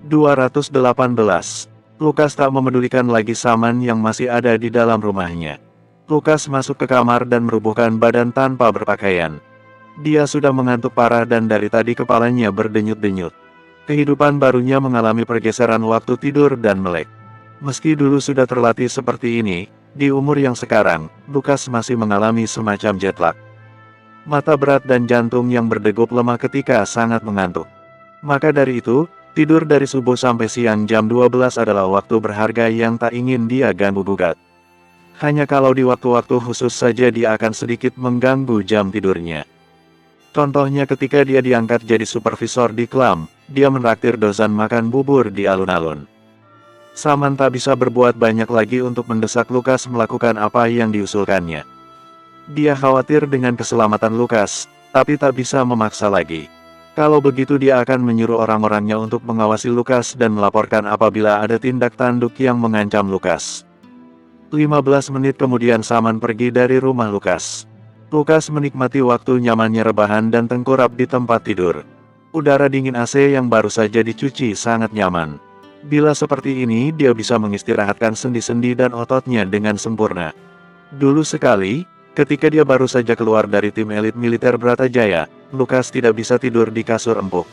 218. Lukas tak memedulikan lagi Saman yang masih ada di dalam rumahnya. Lukas masuk ke kamar dan merubuhkan badan tanpa berpakaian. Dia sudah mengantuk parah dan dari tadi kepalanya berdenyut-denyut. Kehidupan barunya mengalami pergeseran waktu tidur dan melek. Meski dulu sudah terlatih seperti ini, di umur yang sekarang, Lukas masih mengalami semacam jet lag. Mata berat dan jantung yang berdegup lemah ketika sangat mengantuk. Maka dari itu, tidur dari subuh sampai siang jam 12 adalah waktu berharga yang tak ingin dia ganggu-gugat. Hanya kalau di waktu-waktu khusus saja dia akan sedikit mengganggu jam tidurnya. Contohnya ketika dia diangkat jadi supervisor di KLAM, dia menraktir Dozan makan bubur di alun-alun. Saman tak bisa berbuat banyak lagi untuk mendesak Lukas melakukan apa yang diusulkannya. Dia khawatir dengan keselamatan Lukas, tapi tak bisa memaksa lagi. Kalau begitu dia akan menyuruh orang-orangnya untuk mengawasi Lukas dan melaporkan apabila ada tindak tanduk yang mengancam Lukas. 15 menit kemudian Saman pergi dari rumah Lukas. Lukas menikmati waktu nyamannya rebahan dan tengkurap di tempat tidur. Udara dingin AC yang baru saja dicuci sangat nyaman. Bila seperti ini dia bisa mengistirahatkan sendi-sendi dan ototnya dengan sempurna. Dulu sekali, ketika dia baru saja keluar dari tim elit militer Bratajaya, Lukas tidak bisa tidur di kasur empuk.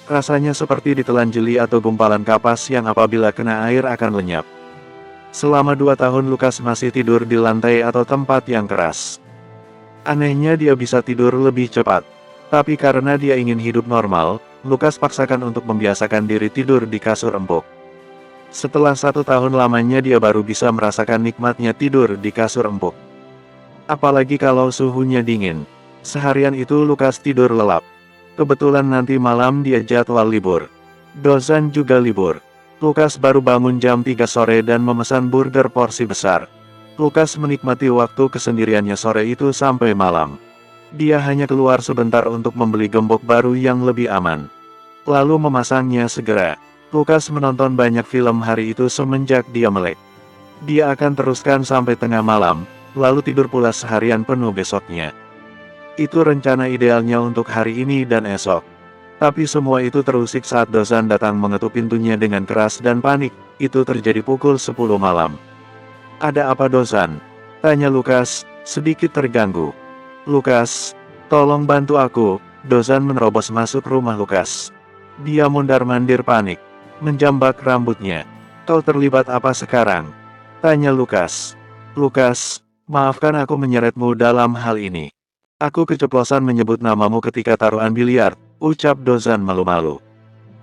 Rasanya seperti ditelan jeli atau gumpalan kapas yang apabila kena air akan lenyap. Selama 2 tahun Lukas masih tidur di lantai atau tempat yang keras. Anehnya dia bisa tidur lebih cepat. Tapi karena dia ingin hidup normal, Lukas paksakan untuk membiasakan diri tidur di kasur empuk. Setelah 1 tahun lamanya dia baru bisa merasakan nikmatnya tidur di kasur empuk. Apalagi kalau suhunya dingin. Seharian itu Lukas tidur lelap. Kebetulan nanti malam dia jadwal libur. Dozan juga libur. Lukas baru bangun jam 3 sore dan memesan burger porsi besar. Lukas menikmati waktu kesendiriannya sore itu sampai malam. Dia hanya keluar sebentar untuk membeli gembok baru yang lebih aman. Lalu memasangnya segera. Lukas menonton banyak film hari itu semenjak dia melek. Dia akan teruskan sampai tengah malam, lalu tidur pula seharian penuh besoknya. Itu rencana idealnya untuk hari ini dan esok. Tapi semua itu terusik saat Dozan datang mengetuk pintunya dengan keras dan panik. Itu terjadi pukul 10 malam. "Ada apa Dozan?" tanya Lukas, sedikit terganggu. "Lukas, tolong bantu aku." Dozan menerobos masuk rumah Lukas. Dia mondar-mandir panik, menjambak rambutnya. "Kau terlibat apa sekarang?" tanya Lukas. "Lukas, maafkan aku menyeretmu dalam hal ini. Aku keceplosan menyebut namamu ketika taruhan biliar," ucap Dozan malu-malu.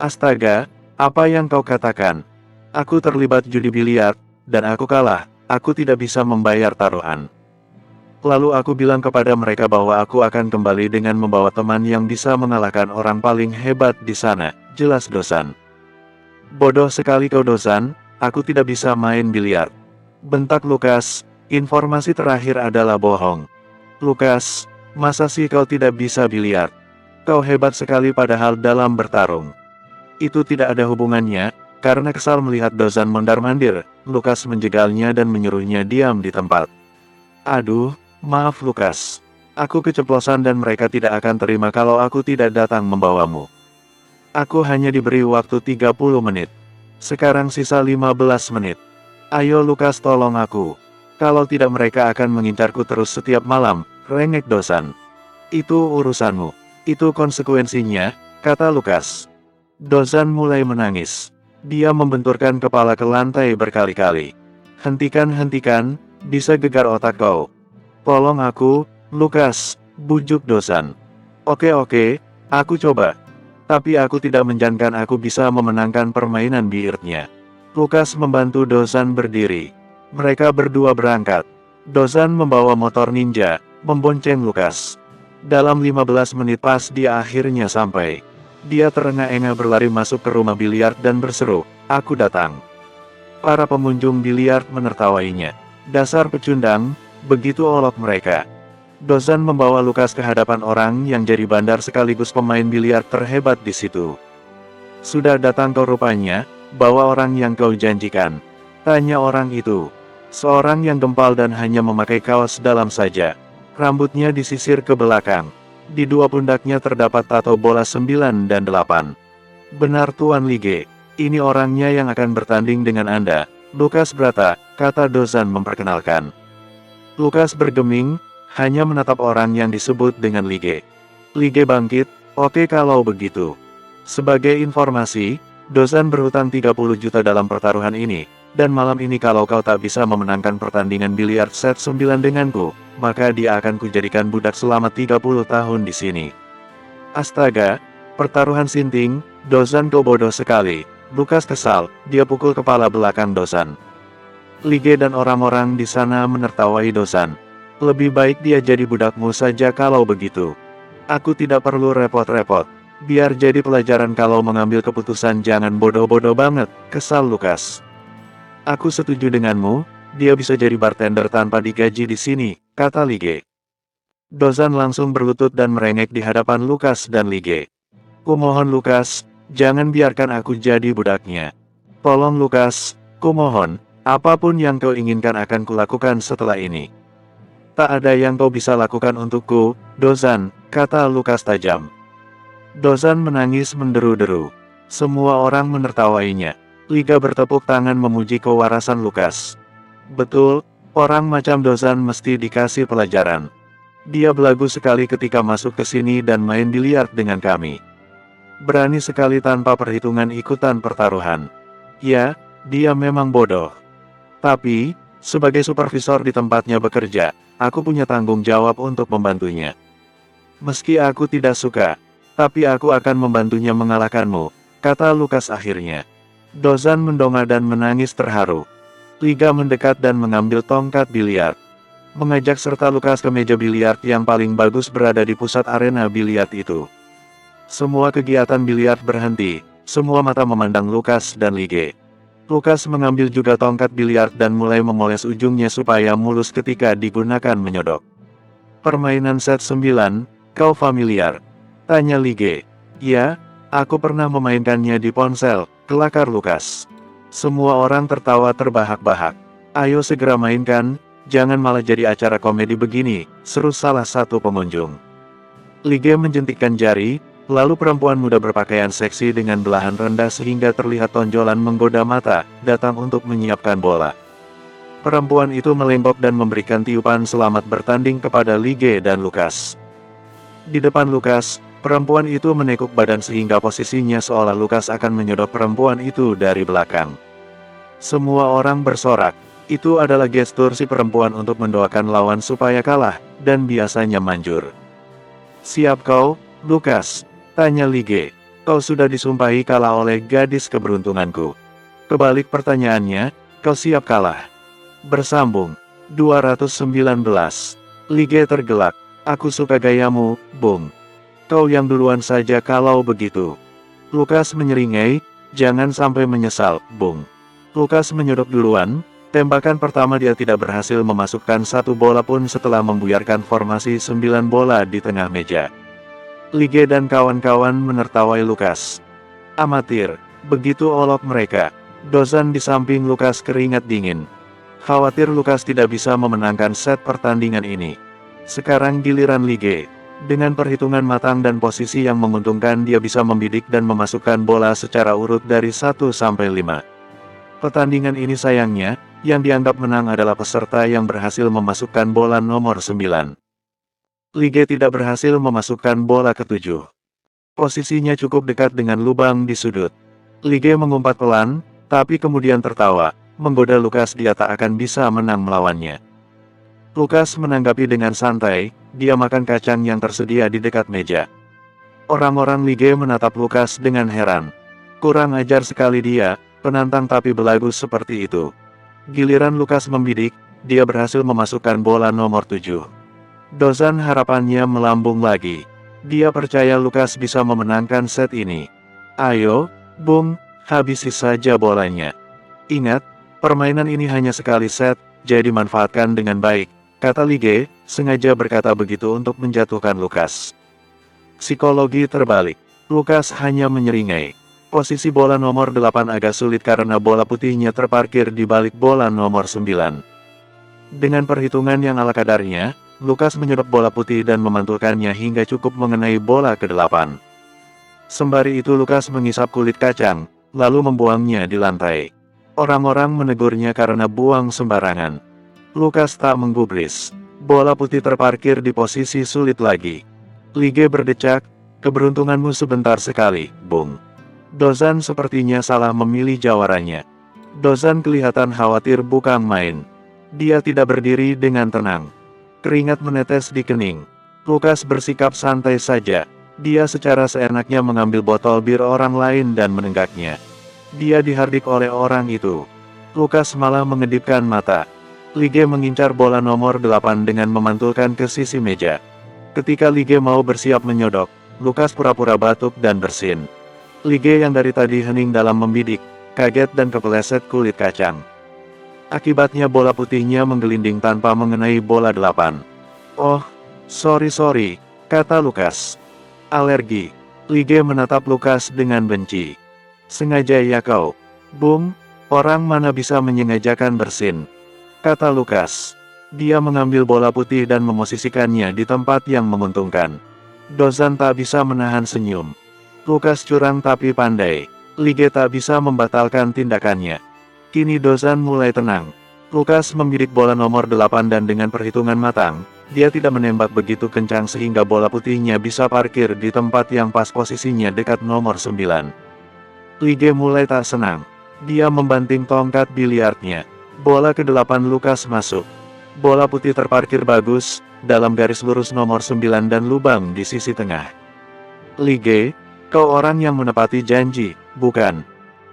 "Astaga, apa yang kau katakan? Aku terlibat judi biliar, dan aku kalah. Aku tidak bisa membayar taruhan. Lalu aku bilang kepada mereka bahwa aku akan kembali dengan membawa teman yang bisa mengalahkan orang paling hebat di sana," jelas Dozan. "Bodoh sekali kau Dozan, aku tidak bisa main biliar," bentak Lukas. "Informasi terakhir adalah bohong. Lukas, masa sih kau tidak bisa biliar? Kau hebat sekali padahal dalam bertarung." Itu tidak ada hubungannya. Karena kesal melihat Dozan mondar-mandir, Lukas menjegalnya dan menyuruhnya diam di tempat. "Aduh, maaf Lukas. Aku keceplosan dan mereka tidak akan terima kalau aku tidak datang membawamu. Aku hanya diberi waktu 30 menit. Sekarang sisa 15 menit. Ayo Lukas tolong aku. Kalau tidak mereka akan mengincarku terus setiap malam," rengek Dozan. "Itu urusanmu. Itu konsekuensinya," kata Lukas. Dozan mulai menangis. Dia membenturkan kepala ke lantai berkali-kali. Hentikan, bisa gegar otak kau. Tolong aku, Lukas," bujuk Dozan. Oke, aku coba. Tapi aku tidak menjanjikan aku bisa memenangkan permainan biliarnya." Lukas membantu Dozan berdiri. Mereka berdua berangkat. Dozan membawa motor ninja, membonceng Lukas. Dalam 15 menit pas dia akhirnya sampai. Dia terengah-engah berlari masuk ke rumah biliar dan berseru, "Aku datang." Para pengunjung biliar menertawainya. "Dasar pecundang," begitu olok mereka. Dozan membawa Lukas ke hadapan orang yang jadi bandar sekaligus pemain biliar terhebat di situ. "Sudah datang kau rupanya, bawa orang yang kau janjikan?" tanya orang itu. Seorang yang gempal dan hanya memakai kaos dalam saja. Rambutnya disisir ke belakang. Di dua pundaknya terdapat tato bola 9 dan 8. "Benar Tuan Lige. Ini orangnya yang akan bertanding dengan Anda, Lukas Brata, kata Dozan memperkenalkan. Lukas bergeming, hanya menatap orang yang disebut dengan Lige. Lige bangkit, oke kalau begitu. Sebagai informasi, Dozan berhutang 30 juta dalam pertaruhan ini, dan malam ini kalau kau tak bisa memenangkan pertandingan biliar set 9 denganku, maka dia akan kujadikan budak selama 30 tahun di sini. Astaga, pertaruhan sinting, Dozan kau bodoh sekali. Lukas kesal, dia pukul kepala belakang Dozan. Lige dan orang-orang di sana menertawai Dozan. Lebih baik dia jadi budakmu saja kalau begitu. Aku tidak perlu repot-repot. Biar jadi pelajaran kalau mengambil keputusan jangan bodoh-bodoh banget, kesal Lukas. Aku setuju denganmu, dia bisa jadi bartender tanpa digaji di sini, kata Lige. Dozan langsung berlutut dan merengek di hadapan Lukas dan Lige. Kumohon Lukas, jangan biarkan aku jadi budaknya. Tolong Lukas, kumohon, apapun yang kau inginkan akan kulakukan setelah ini. Tak ada yang kau bisa lakukan untukku, Dozan, kata Lukas tajam. Dozan menangis menderu-deru. Semua orang menertawainya. Liga bertepuk tangan memuji kewarasan Lukas. Betul, orang macam Dozan mesti dikasih pelajaran. Dia belagu sekali ketika masuk ke sini dan main biliar dengan kami. Berani sekali tanpa perhitungan ikutan pertaruhan. Ya, dia memang bodoh. Tapi, sebagai supervisor di tempatnya bekerja, aku punya tanggung jawab untuk membantunya. Meski aku tidak suka, tapi aku akan membantunya mengalahkanmu, kata Lukas akhirnya. Dozan mendongak dan menangis terharu. Liga mendekat dan mengambil tongkat biliar. Mengajak serta Lukas ke meja biliar yang paling bagus berada di pusat arena biliar itu. Semua kegiatan biliar berhenti, semua mata memandang Lukas dan Lige. Lukas mengambil juga tongkat biliar dan mulai memoles ujungnya supaya mulus ketika digunakan menyodok. Permainan set 9, kau familiar? Tanya Lige. Ya, aku pernah memainkannya di ponsel, kelakar Lukas. Semua orang tertawa terbahak-bahak. Ayo segera mainkan, jangan malah jadi acara komedi begini, seru salah satu pengunjung. Lige menjentikkan jari, lalu perempuan muda berpakaian seksi dengan belahan rendah sehingga terlihat tonjolan menggoda mata, datang untuk menyiapkan bola. Perempuan itu melenggok dan memberikan tiupan selamat bertanding kepada Lige dan Lukas. Di depan Lukas, perempuan itu menekuk badan sehingga posisinya seolah Lukas akan menyodok perempuan itu dari belakang. Semua orang bersorak, itu adalah gestur si perempuan untuk mendoakan lawan supaya kalah, dan biasanya manjur. Siap kau, Lukas? Tanya Lige. Kau sudah disumpahi kalah oleh gadis keberuntunganku. Kebalik pertanyaannya, kau siap kalah? Bersambung. 219. Lige tergelak. Aku suka gayamu, Bung. Kau yang duluan saja kalau begitu. Lukas menyeringai, jangan sampai menyesal, Bung. Lukas menyodok duluan, tembakan pertama dia tidak berhasil memasukkan satu bola pun setelah membuyarkan formasi 9 bola di tengah meja. Lige dan kawan-kawan menertawai Lukas. Amatir, begitu olok mereka. Dozan di samping Lukas keringat dingin. Khawatir Lukas tidak bisa memenangkan set pertandingan ini. Sekarang giliran Lige. Dengan perhitungan matang dan posisi yang menguntungkan dia bisa membidik dan memasukkan bola secara urut dari 1 sampai 5. Pertandingan ini sayangnya, yang dianggap menang adalah peserta yang berhasil memasukkan bola nomor 9. Lige tidak berhasil memasukkan bola ke-7. Posisinya cukup dekat dengan lubang di sudut. Lige mengumpat pelan, tapi kemudian tertawa, menggoda Lukas dia tak akan bisa menang melawannya. Lukas menanggapi dengan santai, dia makan kacang yang tersedia di dekat meja. Orang-orang Lige menatap Lukas dengan heran. Kurang ajar sekali dia, penantang tapi belagu seperti itu. Giliran Lukas membidik, dia berhasil memasukkan bola nomor 7. Dozan harapannya melambung lagi. Dia percaya Lukas bisa memenangkan set ini. Ayo, Bung, habisi saja bolanya. Ingat, permainan ini hanya sekali set, jadi manfaatkan dengan baik, kata Lige, sengaja berkata begitu untuk menjatuhkan Lukas. Psikologi terbalik. Lukas hanya menyeringai. Posisi bola nomor 8 agak sulit karena bola putihnya terparkir di balik bola nomor 9. Dengan perhitungan yang ala kadarnya, Lukas menyodok bola putih dan memantulkannya hingga cukup mengenai bola ke-8. Sembari itu Lukas mengisap kulit kacang, lalu membuangnya di lantai. Orang-orang menegurnya karena buang sembarangan. Lukas tak menggubris. Bola putih terparkir di posisi sulit lagi. Lige berdecak, keberuntunganmu sebentar sekali, Bung. Dozan sepertinya salah memilih jawarannya. Dozan kelihatan khawatir bukan main. Dia tidak berdiri dengan tenang. Keringat menetes di kening. Lukas bersikap santai saja. Dia secara seenaknya mengambil botol bir orang lain dan menenggaknya. Dia dihardik oleh orang itu. Lukas malah mengedipkan mata. Lige mengincar bola nomor 8 dengan memantulkan ke sisi meja. Ketika Lige mau bersiap menyodok, Lukas pura-pura batuk dan bersin. Lige yang dari tadi hening dalam membidik, kaget dan kepeleset kulit kacang. Akibatnya bola putihnya menggelinding tanpa mengenai bola 8. Oh, sorry, kata Lukas. Alergi. Lige menatap Lukas dengan benci. Sengaja ya kau, Bung, orang mana bisa menyengajakan bersin, kata Lukas. Dia mengambil bola putih dan memosisikannya di tempat yang menguntungkan. Dozan tak bisa menahan senyum. Lukas curang tapi pandai. Lige tak bisa membatalkan tindakannya. Kini Dozan mulai tenang. Lukas membidik bola nomor 8 dan dengan perhitungan matang, dia tidak menembak begitu kencang sehingga bola putihnya bisa parkir di tempat yang pas posisinya dekat nomor 9. Lige mulai tak senang. Dia membanting tongkat biliarnya. Bola ke-8 Lukas masuk. Bola putih terparkir bagus, dalam garis lurus nomor 9 dan lubang di sisi tengah. Lige, kau orang yang menepati janji, bukan?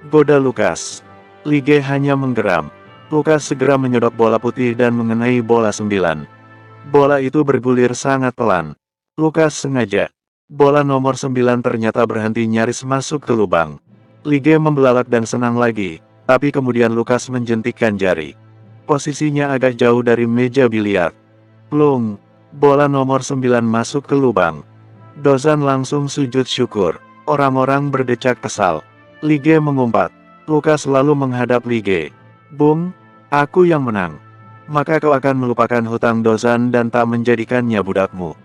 Goda Lukas. Lige hanya menggeram. Lukas segera menyodok bola putih dan mengenai bola 9. Bola itu bergulir sangat pelan. Lukas sengaja. Bola nomor 9 ternyata berhenti nyaris masuk ke lubang. Lige membelalak dan senang lagi, tapi kemudian Lukas menjentikkan jari. Posisinya agak jauh dari meja biliar. Plung, bola nomor 9 masuk ke lubang. Dozan langsung sujud syukur. Orang-orang berdecak kesal. Lige mengumpat. Lukas lalu menghadap Lige. Bung, aku yang menang. Maka kau akan melupakan hutang Dozan dan tak menjadikannya budakmu.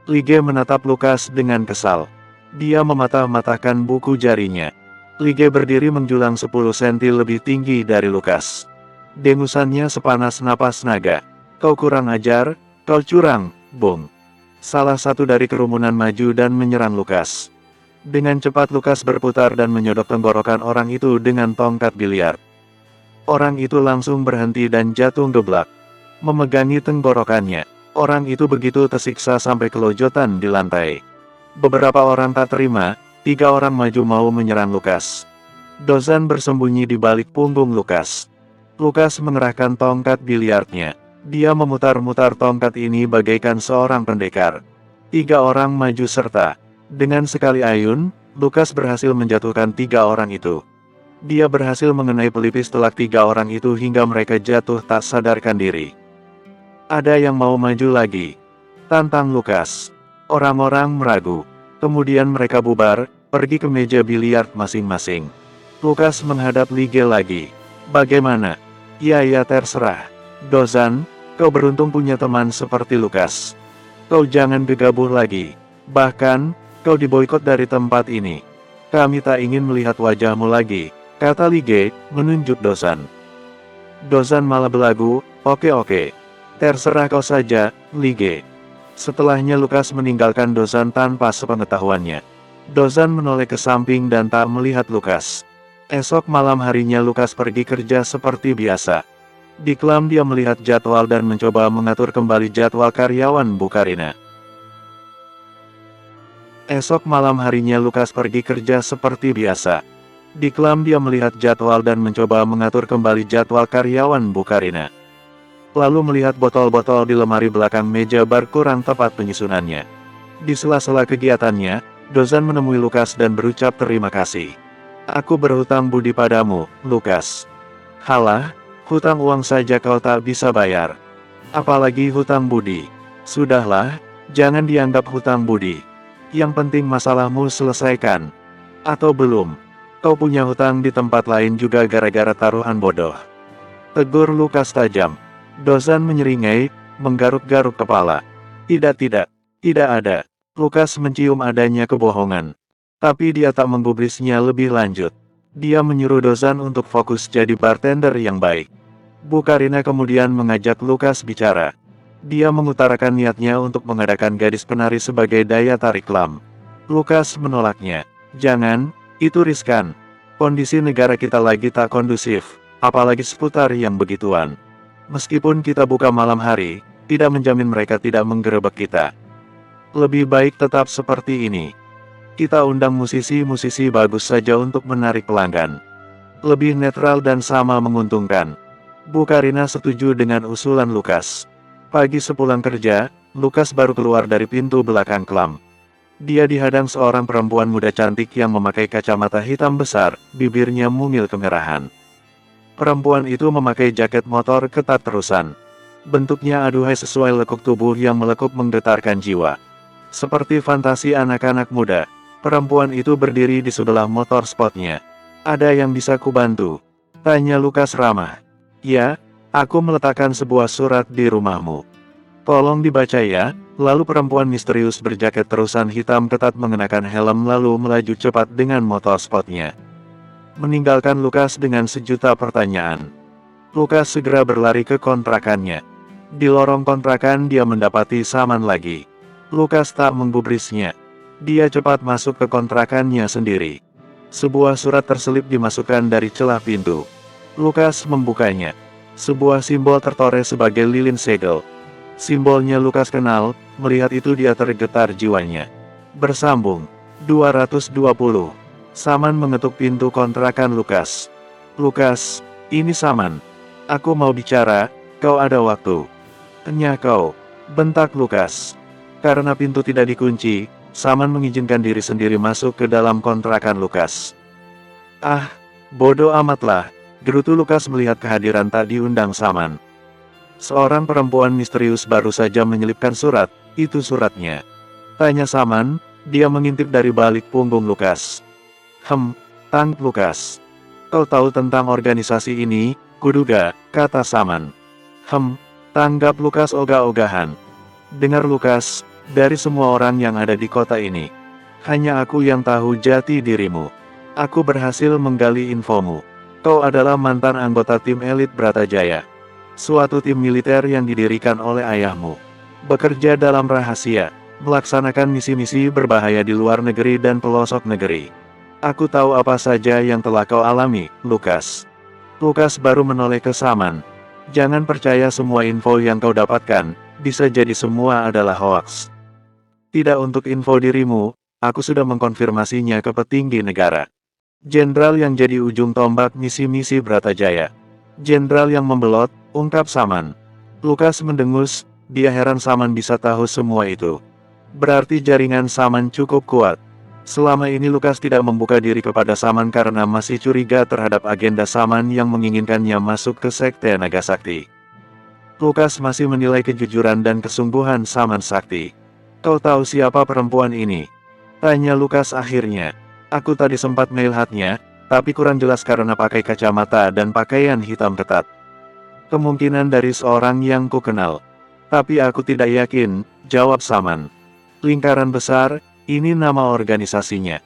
Lige menatap Lukas dengan kesal. Dia mematah-matahkan buku jarinya. Lige berdiri menjulang 10 cm lebih tinggi dari Lukas. Dengusannya sepanas napas naga. Kau kurang ajar, kau curang, Bung. Salah satu dari kerumunan maju dan menyerang Lukas. Dengan cepat Lukas berputar dan menyodok tenggorokan orang itu dengan tongkat biliar. Orang itu langsung berhenti dan jatuh geblak. Memegangi tenggorokannya. Orang itu begitu tersiksa sampai kelojotan di lantai. Beberapa orang tak terima. 3 orang maju mau menyerang Lukas. Dozan bersembunyi di balik punggung Lukas. Lukas mengerahkan tongkat biliarnya. Dia memutar-mutar tongkat ini bagaikan seorang pendekar. 3 orang maju serta. Dengan sekali ayun, Lukas berhasil menjatuhkan 3 orang itu. Dia berhasil mengenai pelipis telak 3 orang itu hingga mereka jatuh tak sadarkan diri. Ada yang mau maju lagi? Tantang Lukas. Orang-orang meragu. Kemudian mereka bubar, pergi ke meja biliar masing-masing. Lukas menghadap Lige lagi. Bagaimana? Ya terserah. Dozan, kau beruntung punya teman seperti Lukas. Kau jangan gegabah lagi. Bahkan, kau diboikot dari tempat ini. Kami tak ingin melihat wajahmu lagi, kata Lige, menunjuk Dozan. Dozan malah belagu, oke. Terserah kau saja, Lige. Setelahnya Lukas meninggalkan Dozan tanpa sepengetahuannya. Dozan menoleh ke samping dan tak melihat Lukas. Esok malam harinya Lukas pergi kerja seperti biasa. Di kelam dia melihat jadwal dan mencoba mengatur kembali jadwal karyawan Bukarina. Esok malam harinya Lukas pergi kerja seperti biasa. Di kelam dia melihat jadwal dan mencoba mengatur kembali jadwal karyawan Bukarina. Lalu melihat botol-botol di lemari belakang meja bar kurang tepat penyusunannya. Di sela-sela kegiatannya, Dozan menemui Lukas dan berucap terima kasih. Aku berhutang budi padamu, Lukas. Halah, hutang uang saja kau tak bisa bayar. Apalagi hutang budi. Sudahlah, jangan dianggap hutang budi. Yang penting masalahmu selesaikan. Atau belum? Kau punya hutang di tempat lain juga gara-gara taruhan bodoh. Tegur Lukas tajam. Dozan menyeringai, menggaruk-garuk kepala. Tidak ada. Lukas mencium adanya kebohongan. Tapi dia tak menggubrisnya lebih lanjut. Dia menyuruh Dozan untuk fokus jadi bartender yang baik. Bu Karina kemudian mengajak Lukas bicara. Dia mengutarakan niatnya untuk mengadakan gadis penari sebagai daya tarik Lam. Lukas menolaknya. Jangan, itu riskan. Kondisi negara kita lagi tak kondusif, apalagi seputar yang begituan. Meskipun kita buka malam hari, tidak menjamin mereka tidak menggerebek kita. Lebih baik tetap seperti ini. Kita undang musisi-musisi bagus saja untuk menarik pelanggan. Lebih netral dan sama menguntungkan. Bu Karina setuju dengan usulan Lukas. Pagi sepulang kerja, Lukas baru keluar dari pintu belakang Klam. Dia dihadang seorang perempuan muda cantik yang memakai kacamata hitam besar, bibirnya mungil kemerahan. Perempuan itu memakai jaket motor ketat terusan. Bentuknya aduhai sesuai lekuk tubuh yang melekup menggetarkan jiwa. Seperti fantasi anak-anak muda, perempuan itu berdiri di sebelah motor sportnya. Ada yang bisa kubantu? Tanya Lukas ramah. Ya, aku meletakkan sebuah surat di rumahmu. Tolong dibaca ya. Lalu perempuan misterius berjaket terusan hitam ketat mengenakan helm lalu melaju cepat dengan motor sportnya. Meninggalkan Lukas dengan sejuta pertanyaan. Lukas segera berlari ke kontrakannya. Di lorong kontrakan dia mendapati Saman lagi. Lukas tak menggubrisnya. Dia cepat masuk ke kontrakannya sendiri. Sebuah surat terselip dimasukkan dari celah pintu. Lukas membukanya. Sebuah simbol tertoreh sebagai lilin segel. Simbolnya Lukas kenal, melihat itu dia tergetar jiwanya. Bersambung. 220. Saman mengetuk pintu kontrakan Lukas. Lukas, ini Saman. Aku mau bicara, kau ada waktu. Enya kau, bentak Lukas. Karena pintu tidak dikunci, Saman mengizinkan diri sendiri masuk ke dalam kontrakan Lukas. Ah, bodoh amatlah, gerutu Lukas melihat kehadiran tak diundang Saman. Seorang perempuan misterius baru saja menyelipkan surat, itu suratnya. Tanya Saman, dia mengintip dari balik punggung Lukas. Tang Lukas. Kau tahu tentang organisasi ini, kuduga, kata Saman. Tanggap Lukas ogah-ogahan. Dengar Lukas, dari semua orang yang ada di kota ini, hanya aku yang tahu jati dirimu. Aku berhasil menggali infomu. Kau adalah mantan anggota tim elit Bratajaya. Suatu tim militer yang didirikan oleh ayahmu. Bekerja dalam rahasia, melaksanakan misi-misi berbahaya di luar negeri dan pelosok negeri. Aku tahu apa saja yang telah kau alami, Lukas. Lukas baru menoleh ke Saman. Jangan percaya semua info yang kau dapatkan, bisa jadi semua adalah hoaks. Tidak untuk info dirimu, aku sudah mengkonfirmasinya ke petinggi negara. Jenderal yang jadi ujung tombak misi-misi Bratajaya. Jenderal yang membelot, ungkap Saman. Lukas mendengus, dia heran Saman bisa tahu semua itu. Berarti jaringan Saman cukup kuat. Selama ini Lukas tidak membuka diri kepada Saman karena masih curiga terhadap agenda Saman yang menginginkannya masuk ke Sekte Naga Sakti. Lukas masih menilai kejujuran dan kesungguhan Saman Sakti. Kau tahu siapa perempuan ini? Tanya Lukas akhirnya. Aku tadi sempat melihatnya, tapi kurang jelas karena pakai kacamata dan pakaian hitam ketat. Kemungkinan dari seorang yang kukenal. Tapi aku tidak yakin, jawab Saman. Lingkaran besar, ini nama organisasinya.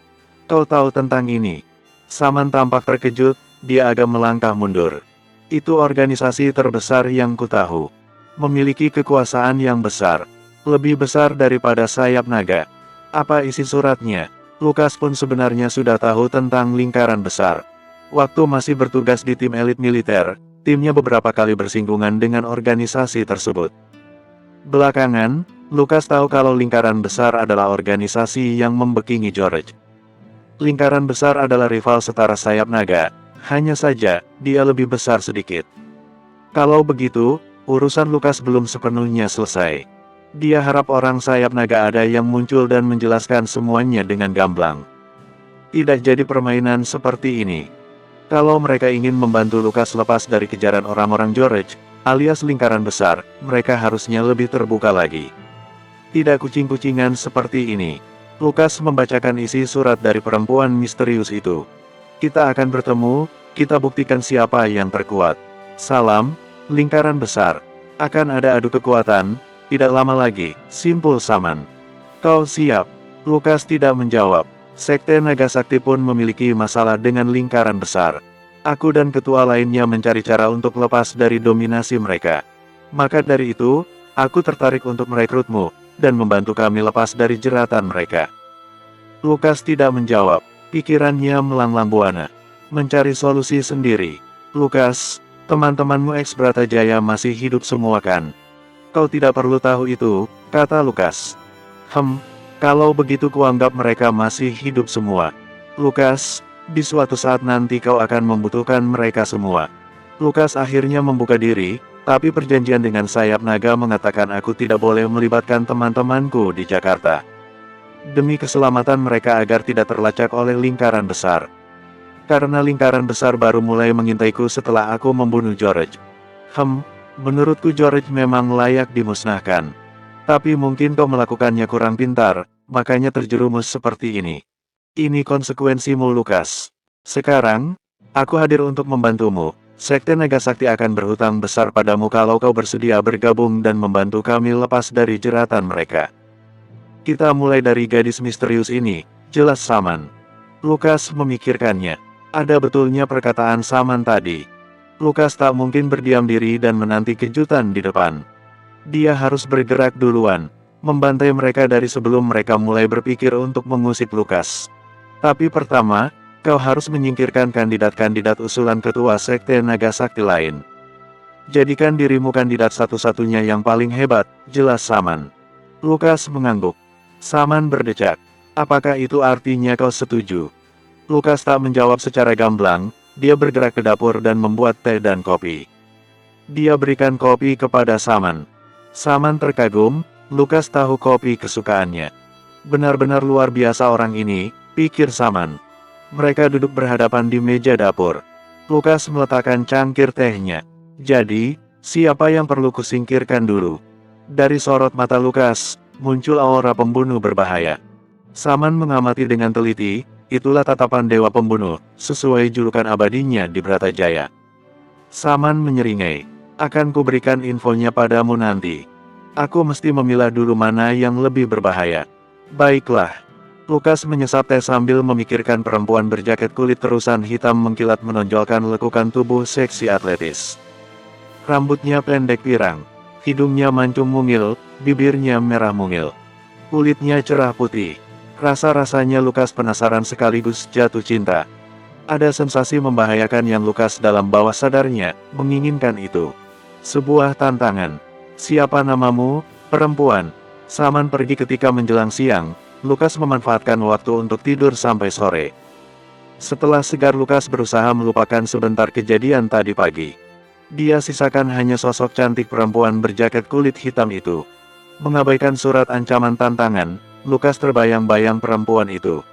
Kau tahu tentang ini? Saman tampak terkejut, dia agak melangkah mundur. Itu organisasi terbesar yang kutahu. Memiliki kekuasaan yang besar. Lebih besar daripada sayap naga. Apa isi suratnya? Lukas pun sebenarnya sudah tahu tentang lingkaran besar. Waktu masih bertugas di tim elit militer, timnya beberapa kali bersinggungan dengan organisasi tersebut. Belakangan, Lukas tahu kalau lingkaran besar adalah organisasi yang membekingi George. Lingkaran besar adalah rival setara sayap naga, hanya saja, dia lebih besar sedikit. Kalau begitu, urusan Lukas belum sepenuhnya selesai. Dia harap orang sayap naga ada yang muncul dan menjelaskan semuanya dengan gamblang. Tidak jadi permainan seperti ini. Kalau mereka ingin membantu Lukas lepas dari kejaran orang-orang George, alias lingkaran besar, mereka harusnya lebih terbuka lagi. Tidak kucing-kucingan seperti ini. Lukas membacakan isi surat dari perempuan misterius itu. Kita akan bertemu, kita buktikan siapa yang terkuat. Salam, lingkaran besar. Akan ada adu kekuatan. Tidak lama lagi, simpul Saman. Kau siap? Lukas tidak menjawab. Sekte Naga Sakti pun memiliki masalah dengan lingkaran besar. Aku dan ketua lainnya mencari cara untuk lepas dari dominasi mereka. Maka dari itu, aku tertarik untuk merekrutmu, dan membantu kami lepas dari jeratan mereka. Lukas tidak menjawab, pikirannya melanglang buana. Mencari solusi sendiri. Lukas, teman-temanmu ex Bratajaya masih hidup semua kan? Kau tidak perlu tahu itu, kata Lukas. Kalau begitu kuanggap mereka masih hidup semua. Lukas, di suatu saat nanti kau akan membutuhkan mereka semua. Lukas akhirnya membuka diri, tapi perjanjian dengan sayap naga mengatakan aku tidak boleh melibatkan teman-temanku di Jakarta. Demi keselamatan mereka agar tidak terlacak oleh lingkaran besar. Karena lingkaran besar baru mulai mengintaiku setelah aku membunuh George. Menurutku George memang layak dimusnahkan. Tapi mungkin kau melakukannya kurang pintar, makanya terjerumus seperti ini. Ini konsekuensimu Lukas. Sekarang, aku hadir untuk membantumu. Sekte Naga Sakti akan berhutang besar padamu kalau kau bersedia bergabung dan membantu kami lepas dari jeratan mereka. Kita mulai dari gadis misterius ini, jelas Saman. Lukas memikirkannya. Ada betulnya perkataan Saman tadi. Lukas tak mungkin berdiam diri dan menanti kejutan di depan. Dia harus bergerak duluan, membantai mereka dari sebelum mereka mulai berpikir untuk mengusik Lukas. Tapi pertama, kau harus menyingkirkan kandidat-kandidat usulan ketua Sekte Naga Sakti lain. Jadikan dirimu kandidat satu-satunya yang paling hebat, jelas Saman. Lukas mengangguk. Saman berdecak. Apakah itu artinya kau setuju? Lukas tak menjawab secara gamblang, dia bergerak ke dapur dan membuat teh dan kopi. Dia berikan kopi kepada Saman. Saman terkagum, Lukas tahu kopi kesukaannya. Benar-benar luar biasa orang ini, pikir Saman. Mereka duduk berhadapan di meja dapur. Lukas meletakkan cangkir tehnya. Jadi, siapa yang perlu kusingkirkan dulu? Dari sorot mata Lukas, muncul aura pembunuh berbahaya. Saman mengamati dengan teliti, itulah tatapan dewa pembunuh, sesuai julukan abadinya di Bratajaya. Saman menyeringai. Akan kuberikan infonya padamu nanti. Aku mesti memilah dulu mana yang lebih berbahaya. Baiklah. Lukas menyesap teh sambil memikirkan perempuan berjaket kulit terusan hitam mengkilat menonjolkan lekukan tubuh seksi atletis. Rambutnya pendek pirang, hidungnya mancung mungil, bibirnya merah mungil. Kulitnya cerah putih. Rasa-rasanya Lukas penasaran sekaligus jatuh cinta. Ada sensasi membahayakan yang Lukas dalam bawah sadarnya menginginkan itu. Sebuah tantangan. Siapa namamu, perempuan? Saman pergi ketika menjelang siang. Lukas memanfaatkan waktu untuk tidur sampai sore. Setelah segar Lukas berusaha melupakan sebentar kejadian tadi pagi. Dia sisakan hanya sosok cantik perempuan berjaket kulit hitam itu. Mengabaikan surat ancaman tantangan, Lukas terbayang-bayang perempuan itu.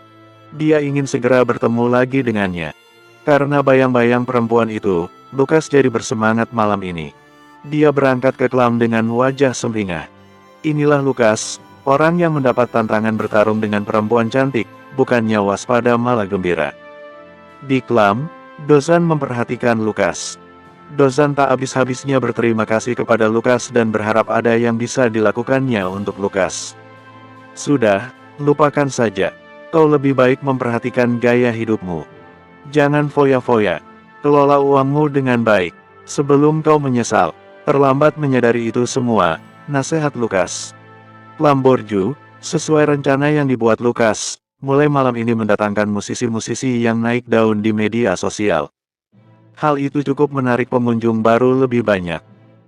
Dia ingin segera bertemu lagi dengannya. Karena bayang-bayang perempuan itu, Lukas jadi bersemangat malam ini. Dia berangkat ke Klam dengan wajah sumringah. Inilah Lukas, orang yang mendapat tantangan bertarung dengan perempuan cantik, bukannya waspada malah gembira. Di Klam, Dozan memperhatikan Lukas. Dozan tak habis-habisnya berterima kasih kepada Lukas dan berharap ada yang bisa dilakukannya untuk Lukas. Sudah, lupakan saja. Kau lebih baik memperhatikan gaya hidupmu. Jangan foya-foya. Kelola uangmu dengan baik. Sebelum kau menyesal. Terlambat menyadari itu semua, nasihat Lukas. Lamborju, sesuai rencana yang dibuat Lukas, mulai malam ini mendatangkan musisi-musisi yang naik daun di media sosial. Hal itu cukup menarik pengunjung baru lebih banyak.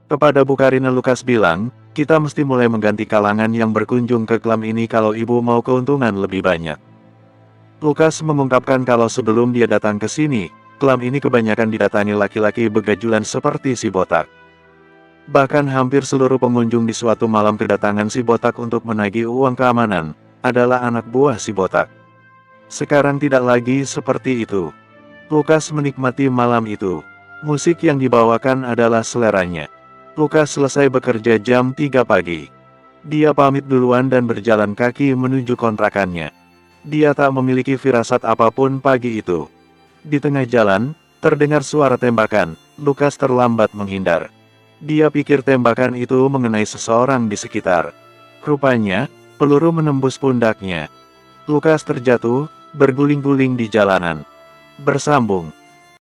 Kepada Bu Karina Lukas bilang, kita mesti mulai mengganti kalangan yang berkunjung ke Klam ini kalau ibu mau keuntungan lebih banyak. Lukas mengungkapkan kalau sebelum dia datang ke sini, Klam ini kebanyakan didatangi laki-laki begajulan seperti si botak. Bahkan hampir seluruh pengunjung di suatu malam kedatangan si botak untuk menagih uang keamanan, adalah anak buah si botak. Sekarang tidak lagi seperti itu. Lukas menikmati malam itu. Musik yang dibawakan adalah seleranya. Lukas selesai bekerja jam 3 pagi. Dia pamit duluan dan berjalan kaki menuju kontrakannya. Dia tak memiliki firasat apapun pagi itu. Di tengah jalan, terdengar suara tembakan. Lukas terlambat menghindar. Dia pikir tembakan itu mengenai seseorang di sekitar. Rupanya, peluru menembus pundaknya. Lukas terjatuh, berguling-guling di jalanan. Bersambung.